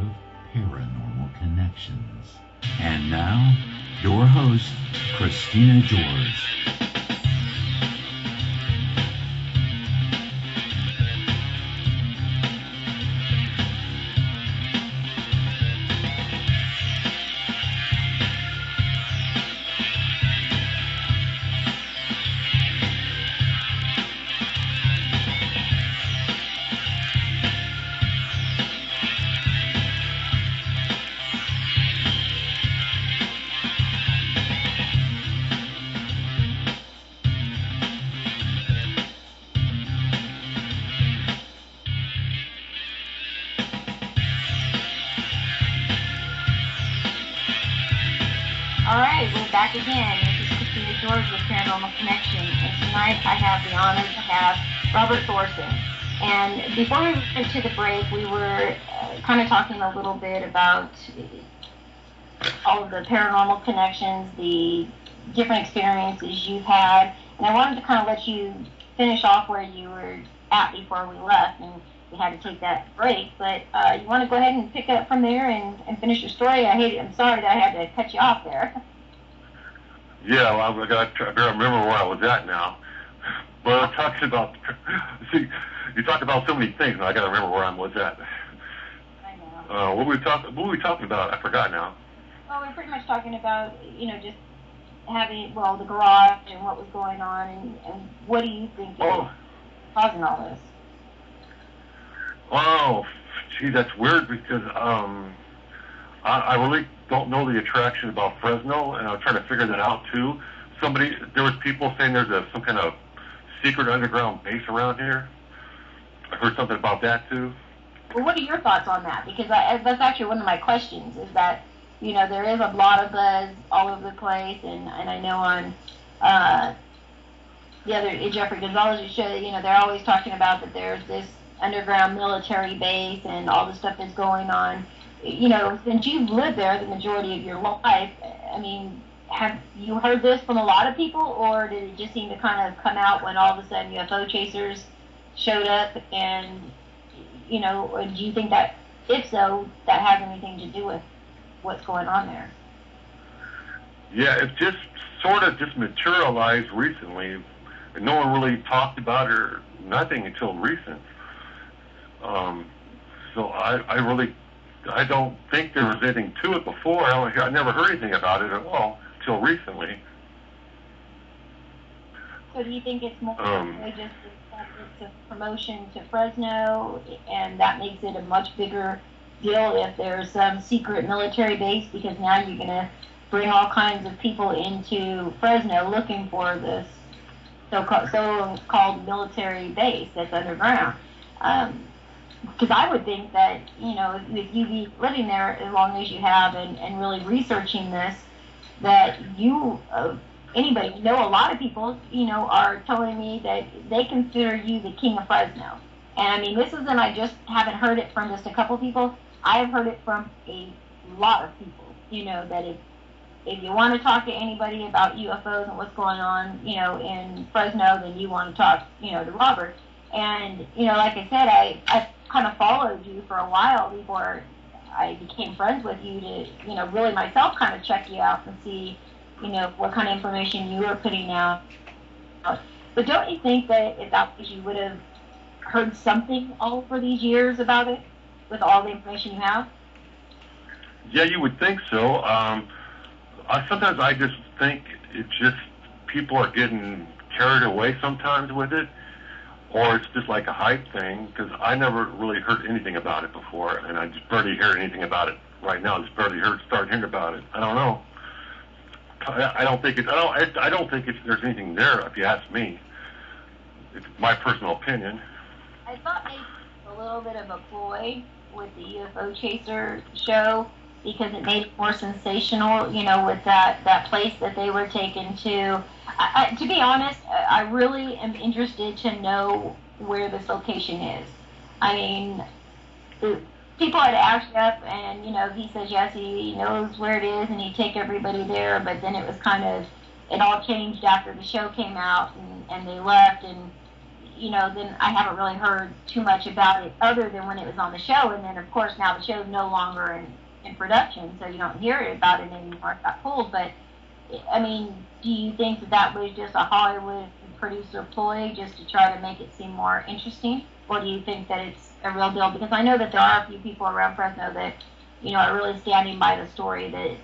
[SPEAKER 4] Paranormal Connections. And now, your host, Christina George.
[SPEAKER 1] Alright, we're back again. This is Christina George with Paranormal Connection, and tonight I have the honor to have Robert Thorson. And before we went to the break, we were kind of talking a little bit about all of the paranormal connections, the different experiences you've had, and I wanted to kind of let you finish off where you were at before we left, and we had to take that break, but you want to go ahead and pick up from there and finish your story? I'm sorry that I had to cut you off there.
[SPEAKER 2] Yeah, well, I got to remember where I was at now. But I'm talking about, see, you talk about so many things, and I got to remember where I was at.
[SPEAKER 1] I know.
[SPEAKER 2] What were we talking about? I forgot now.
[SPEAKER 1] Well, we're pretty much talking about, just having, the garage and what was going on, and what do you think is causing all this?
[SPEAKER 2] Oh, gee, that's weird, because I really don't know the attraction about Fresno, and I'm trying to figure that out too. There was people saying there's some kind of secret underground base around here. I heard something about that too.
[SPEAKER 1] Well, what are your thoughts on that? Because that's actually one of my questions, is that, there is a lot of buzz all over the place, and I know on the other Jeffrey Gonzalez's show, they're always talking about that there's this underground military base and all this stuff is going on. Since you've lived there the majority of your life, I mean, have you heard this from a lot of people, or did it just seem to kind of come out when all of a sudden UFO chasers showed up? And, or do you think that, if so, that has anything to do with what's going on there?
[SPEAKER 2] Yeah, it just sort of just materialized recently. No one really talked about it or nothing until recent. So I don't think there was anything to it before. I never heard anything about it at all until recently.
[SPEAKER 1] So do you think it's more just it's a promotion to Fresno, and that makes it a much bigger deal if there's some secret military base, because now you're going to bring all kinds of people into Fresno looking for this so-called military base that's underground? Because I would think that, if you be living there as long as you have and really researching this, that anybody, a lot of people, are telling me that they consider you the king of Fresno. And I mean, this isn't, I just haven't heard it from just a couple people. I have heard it from a lot of people, that if you want to talk to anybody about UFOs and what's going on, in Fresno, then you want to talk, to Robert. And, like I said, I kind of followed you for a while before I became friends with you to, really myself kind of check you out and see, what kind of information you were putting out. But don't you think that if that was, you would have heard something all for these years about it with all the information you have?
[SPEAKER 2] Yeah, you would think so. Sometimes I just think people are getting carried away sometimes with it, or it's just like a hype thing, because I never really heard anything about it before, and I just barely hear anything about it right now. I just barely started hearing about it. I don't know. I don't think there's anything there, if you ask me. It's my personal opinion.
[SPEAKER 1] I thought maybe a little bit of a ploy with the UFO Chaser show, because it made it more sensational, with that place that they were taken to. To be honest, I really am interested to know where this location is. I mean, people had asked up, and, he says, yes, he knows where it is, and he'd take everybody there, but then it was it all changed after the show came out, and they left, and, then I haven't really heard too much about it other than when it was on the show, and then, of course, now the show's no longer in production, so you don't hear about it anymore. It got pulled, but, I mean, do you think that was just a Hollywood producer ploy just to try to make it seem more interesting, or do you think that it's a real deal? Because I know that there are a few people around Fresno that, are really standing by the story that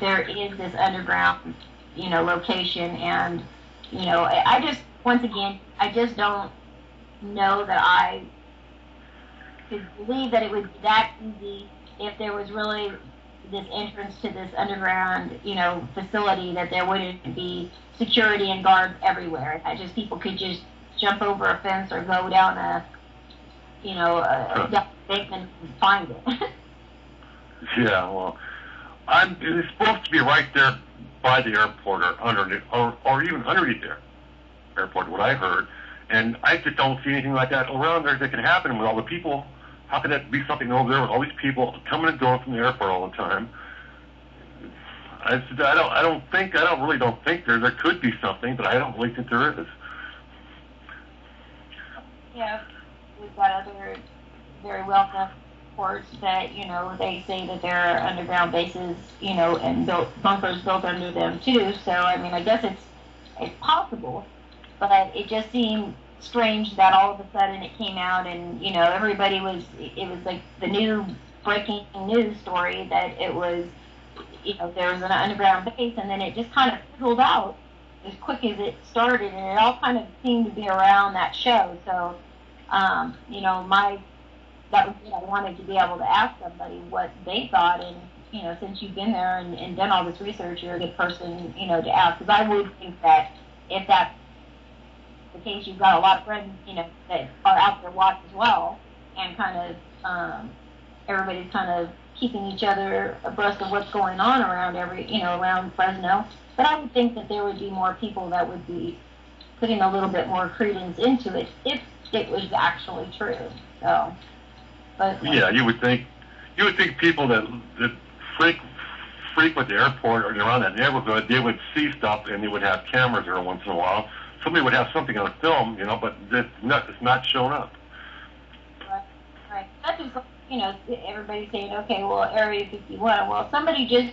[SPEAKER 1] there is this underground, location, and, I just, once again, I just don't know that I could believe that it would be that easy if there was really this entrance to this underground, facility, that there wouldn't be security and guards everywhere. People could just jump over a fence or go down a basement and find it.
[SPEAKER 2] Yeah, well, it's supposed to be right there by the airport or underneath, or even underneath the airport, what I heard. And I just don't see anything like that around there that can happen with all the people. How can that be something over there with all these people coming and going from the airport all the time? I really don't think there could be something, but I don't really think there is.
[SPEAKER 1] Yeah, we've got other very well-known reports that, they say that there are underground bases, and bunkers built under them too. So, I mean, I guess it's possible, but it just seemed strange that all of a sudden it came out, and everybody it was like the new breaking news story that it was, there was an underground base, and then it just kind of fizzled out as quick as it started, and it all kind of seemed to be around that show. So that was what I wanted to be able to ask somebody what they thought, and since you've been there and done all this research, you're a good person to ask, because I would think that if that's the case, you've got a lot of friends, that are out there watching as well, and kind of, everybody's kind of keeping each other abreast of what's going on around around Fresno. But I would think that there would be more people that would be putting a little bit more credence into it if it was actually true. So, but
[SPEAKER 2] yeah, you would think people that frequent the airport or around that neighborhood, they would see stuff, and they would have cameras every once in a while. Somebody would have something on film, but it's not showing up.
[SPEAKER 1] Right. That's just, everybody's saying, okay, well, Area 51. Well, somebody just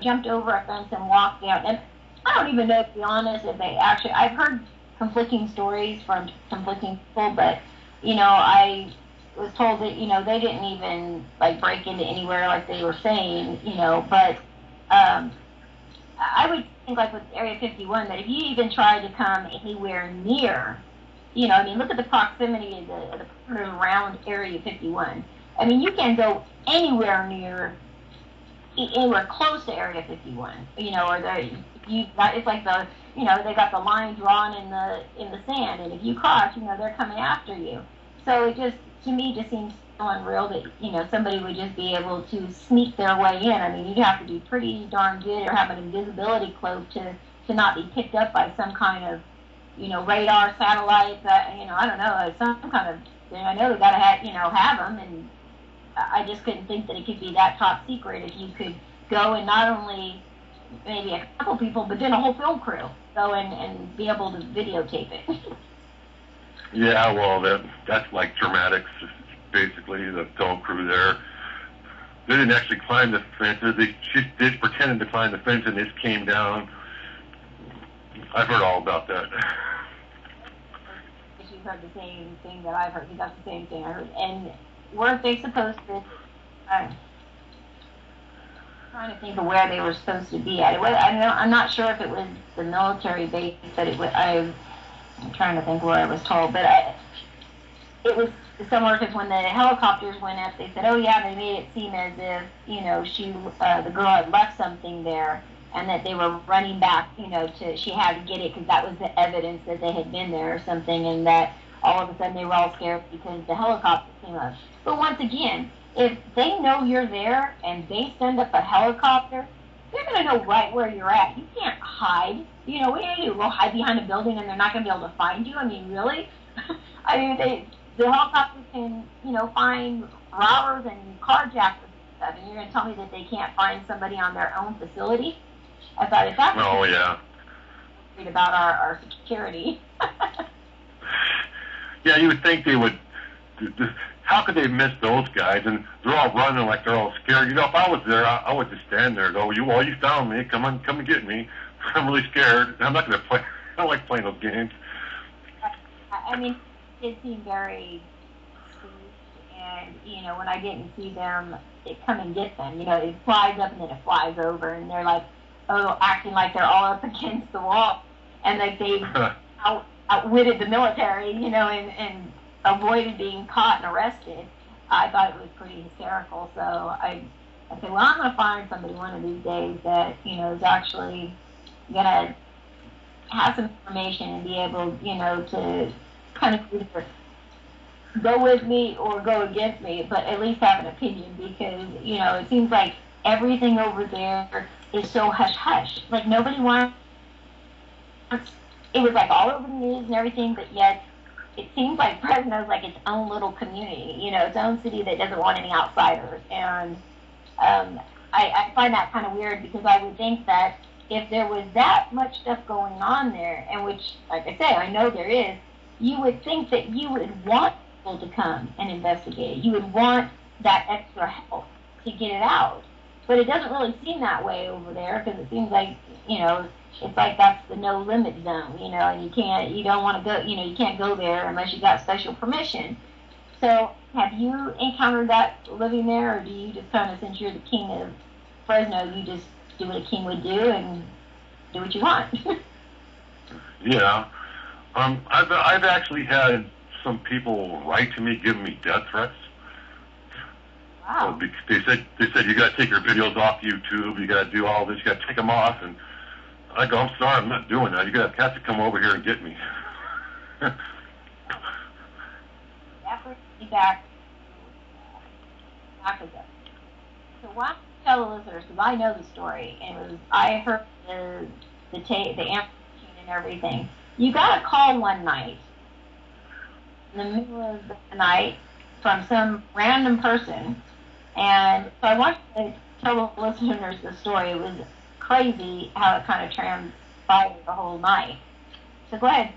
[SPEAKER 1] jumped over a fence and walked down. And I don't even know, to be honest, if they actually, I've heard conflicting stories from conflicting people, but, I was told that, they didn't even, break into anywhere like they were saying, but I would think like with Area 51 that if you even tried to come anywhere near, you know, I mean, look at the proximity of the perimeter around Area 51. I mean, you can't go anywhere near, anywhere close to Area 51. You know, or it's like the, you know, they got the line drawn in the sand, and if you cross, you know, they're coming after you. So it just, to me, just seems so unreal that, you know, somebody would just be able to sneak their way in. I mean, you'd have to be pretty darn good or have an invisibility cloak to not be picked up by some kind of, you know, radar, satellite, you know, I don't know, some kind of thing. I know they got to have them, and I just couldn't think that it could be that top secret if you could go and not only maybe a couple people, but then a whole film crew go and be able to videotape it.
[SPEAKER 2] Yeah, well, that's like dramatics, basically, the film crew there. They didn't actually climb the fence. She did pretend to climb the fence, and this came down. I've heard all about that.
[SPEAKER 1] You've heard the same thing that I've heard. You got the same thing I heard. And weren't they supposed to... I'm trying to think of where they were supposed to be at. I'm not sure if it was the military base, but it was... I'm trying to think where I was told, but it was similar because when the helicopters went up, they said, "Oh yeah," they made it seem as if, you know, the girl had left something there, and that they were running back, you know, she had to get it because that was the evidence that they had been there or something, and that all of a sudden they were all scared because the helicopter came up. But once again, if they know you're there and they send up a helicopter, they're going to know right where you're at. You can't hide. You know, what are you going to do? Go hide behind a building and they're not going to be able to find you? I mean, really? I mean, the helicopters can, you know, find robbers and carjackers and stuff, and you're going to tell me that they can't find somebody on their own facility? I thought if that's worried about our security.
[SPEAKER 2] Yeah, you would think they would. How could they miss those guys? And they're all running like they're all scared. You know, if I was there, I would just stand there and go, you found me. Come and get me. I'm really scared. I'm not going to play. I don't like playing those games.
[SPEAKER 1] I mean, it seemed very spooked, and, you know, when I didn't see them, it come and get them. You know, it flies up and then it flies over, and they're like, acting like they're all up against the wall, and like they outwitted the military, you know, and avoided being caught and arrested. I thought it was pretty hysterical. So I said, well, I'm going to find somebody one of these days that, you know, is actually going to have some information and be able, you know, to kind of either go with me or go against me, but at least have an opinion, because, you know, it seems like everything over there is so hush-hush. Like, nobody wants... It was, like, all over the news and everything, but yet it seems like Fresno's like its own little community, you know, its own city that doesn't want any outsiders. And I find that kind of weird, because I would think that if there was that much stuff going on there, and which, like I say, I know there is, you would think that you would want people to come and investigate. You would want that extra help to get it out. But it doesn't really seem that way over there, because it seems like, you know, it's like that's the no limit zone, you know, and you don't want to go, you know, you can't go there unless you got special permission. So have you encountered that living there, or do you just kind of, since you're the king of Fresno, you just do what a king would do and do what you want?
[SPEAKER 2] Yeah. I've actually had some people write to me giving me death threats.
[SPEAKER 1] Wow.
[SPEAKER 2] They said you got to take your videos off YouTube. You got to do all this. You got to take them off. And I go, I'm sorry, I'm not doing that. You got to have to come over here and get me.
[SPEAKER 1] That brings me back to Africa. So why don't you tell the listeners, because I know the story, and I heard the amp machine and everything. You got a call one night, in the middle of the night, from some random person, and so I want to tell the listeners the story. It was crazy how it kind of transpired the whole night. So go ahead.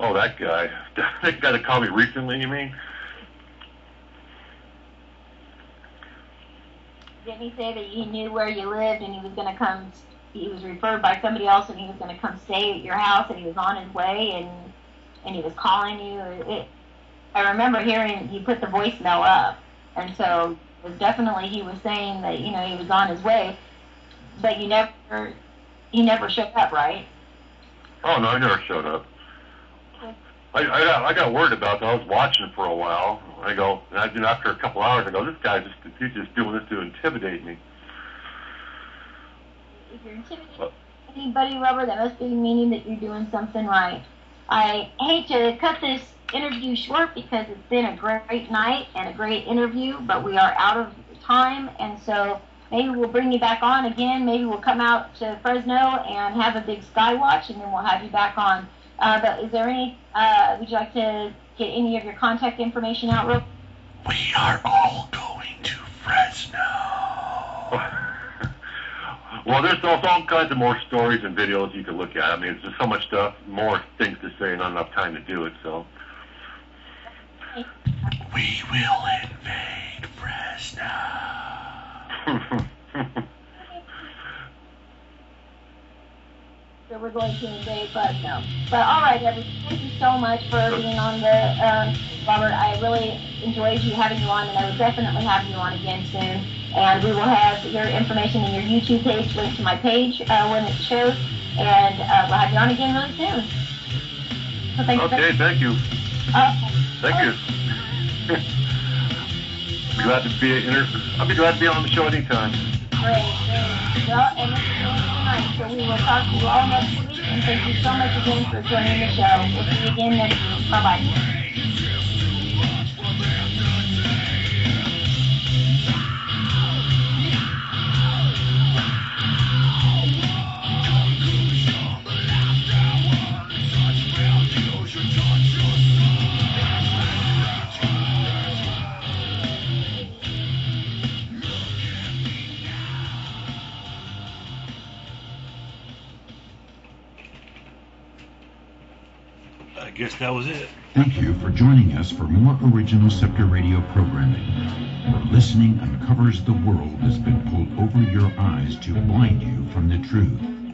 [SPEAKER 2] Oh, that guy. That guy that called me recently, you mean?
[SPEAKER 1] Didn't he say that he knew where you lived and he was going to come, he was referred by somebody else and he was going to come stay at your house and he was on his way and he was calling you? I remember hearing you put the voicemail up, and so it was definitely, he was saying that, you know, he was on his way. But you never showed up, right?
[SPEAKER 2] Oh no, I never showed up. I got worried about that. I was watching for a while. After a couple hours, I go, this guy's he's just doing this to intimidate me.
[SPEAKER 1] If you're intimidating anybody, Robert, that must be meaning that you're doing something right. I hate to cut this interview short because it's been a great night and a great interview, but we are out of time, and so maybe we'll bring you back on again. Maybe we'll come out to Fresno and have a big sky watch, and then we'll have you back on. But is there any, would you like to get any of your contact information out real?
[SPEAKER 3] We are all going to Fresno.
[SPEAKER 2] Well, there's all kinds of more stories and videos you can look at. I mean, it's just so much stuff, more things to say, and not enough time to do it, so.
[SPEAKER 3] We will invade Fresno.
[SPEAKER 1] So we're going to invade Fresno. But all right, everybody, thank you so much for being on the, Robert. I really enjoyed having you on, and I will definitely have you on again soon. And we will have your information in your YouTube page linked to my page when it shows, and we'll have you on again really soon. So thank you.
[SPEAKER 2] Okay, thank you. Thank you. I'll be glad to be on the show anytime.
[SPEAKER 1] Great. Well, and this is tonight, so we will talk to you all next week, and thank you so much again for joining the show. We'll see you again next week. Bye-bye.
[SPEAKER 3] I guess that was it.
[SPEAKER 4] Thank you for joining us for more original Scepter Radio programming, where listening uncovers the world that's been pulled over your eyes to blind you from the truth.